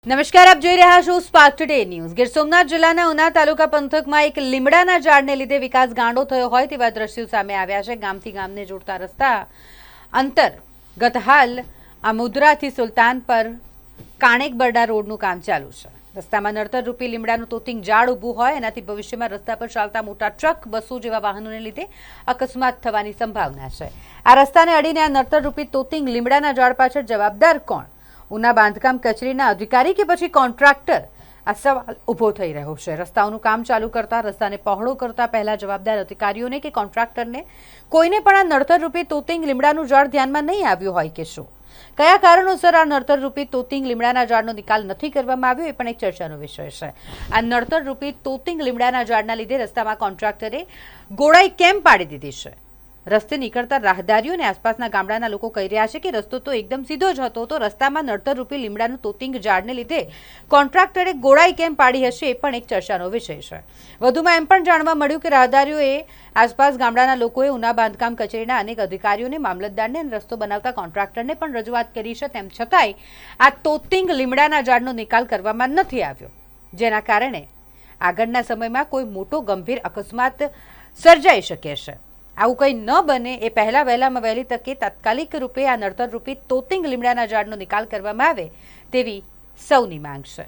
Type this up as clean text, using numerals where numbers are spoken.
નમસ્કાર, આપ જોઈ રહ્યા છો spark today news. Gir Somnath જિલ્લાના ઉના તાલુકા પંથકમાં એક લીમડાના ઝાડને લીધે વિકાસ ગાંડો થયો હોય તેવા દ્રશ્યો સામે આવ્યા છે। ગામથી ગામને જોડતા રસ્તા અંતર્ગત હાલ આમોદરાથી સુલતાન પર કાણેક બરડા રોડનું કામ ચાલુ છે। રસ્તામાં નડતરરૂપી લીમડાનું તોતિંગ ઝાડ ઊભું હોય એનાથી ભવિષ્યમાં રસ્તા પર ચાલતા મોટા ટ્રક, બસો જેવા વાહનોને લીધે અકસ્માત થવાની સંભાવના છે। આ રસ્તાને અડીને આ નડતરરૂપી તોતિંગ લીમડાના ઝાડ પાછળ જવાબદાર કોણ? ઉના બાંધકામ કચેરીના અધિકારી કે પછી કોન્ટ્રાક્ટર? આ સવાલ ઊભો થઈ રહ્યો છે। રસ્તાઓનું કામ ચાલુ કરતા, રસ્તાને પહોળો કરતા પહેલા જવાબદાર અધિકારીઓને કે કોન્ટ્રાક્ટરને કોઈને પણ આ નડતરરૂપી તોતિંગ લીમડાનું ઝાડ ધ્યાનમાં નહીં આવ્યું હોય કે શું? કયા કારણોસર આ નડતરરૂપી તોતિંગ લીમડાના ઝાડનો નિકાલ નથી કરવામાં આવ્યો એ પણ એક ચર્ચાનો વિષય છે। આ નડતરરૂપી તોતિંગ લીમડાના ઝાડના લીધે રસ્તામાં કોન્ટ્રાક્ટરે ગોળાઈ કેમ પાડી દીધી છે? રસ્તે નીકળતા રાહદારીઓ અને આસપાસના ગામડાના લોકો કહી રહ્યા છે કે રસ્તો તો એકદમ સીધો જ હતો, તો રસ્તામાં નડતરરૂપી લીમડાનું તોતિંગ ઝાડને લીધે કોન્ટ્રાક્ટરે ગોળાઈ કેમ પાડી હશે એ પણ એક ચર્ચાનો વિષય છે। વધુમાં એમ પણ જાણવા મળ્યું કે રાહદારીઓએ, આસપાસ ગામડાના લોકોએ ઉના બાંધકામ કચેરીના અનેક અધિકારીઓને, મામલતદારને અને રસ્તો બનાવતા કોન્ટ્રાક્ટરને પણ રજૂઆત કરી છે, તેમ છતાંય આ તોતિંગ લીમડાના ઝાડનો નિકાલ કરવામાં નથી આવ્યો, જેના કારણે આગળના સમયમાં કોઈ મોટો ગંભીર અકસ્માત સર્જાઈ શકે છે। આવું કંઈ ન બને એ પહેલાં વહેલામાં વહેલી તકે તાત્કાલિક રૂપે આ નડતરરૂપી તોતિંગ લીમડાના ઝાડનો નિકાલ કરવામાં આવે તેવી સૌની માંગ છે।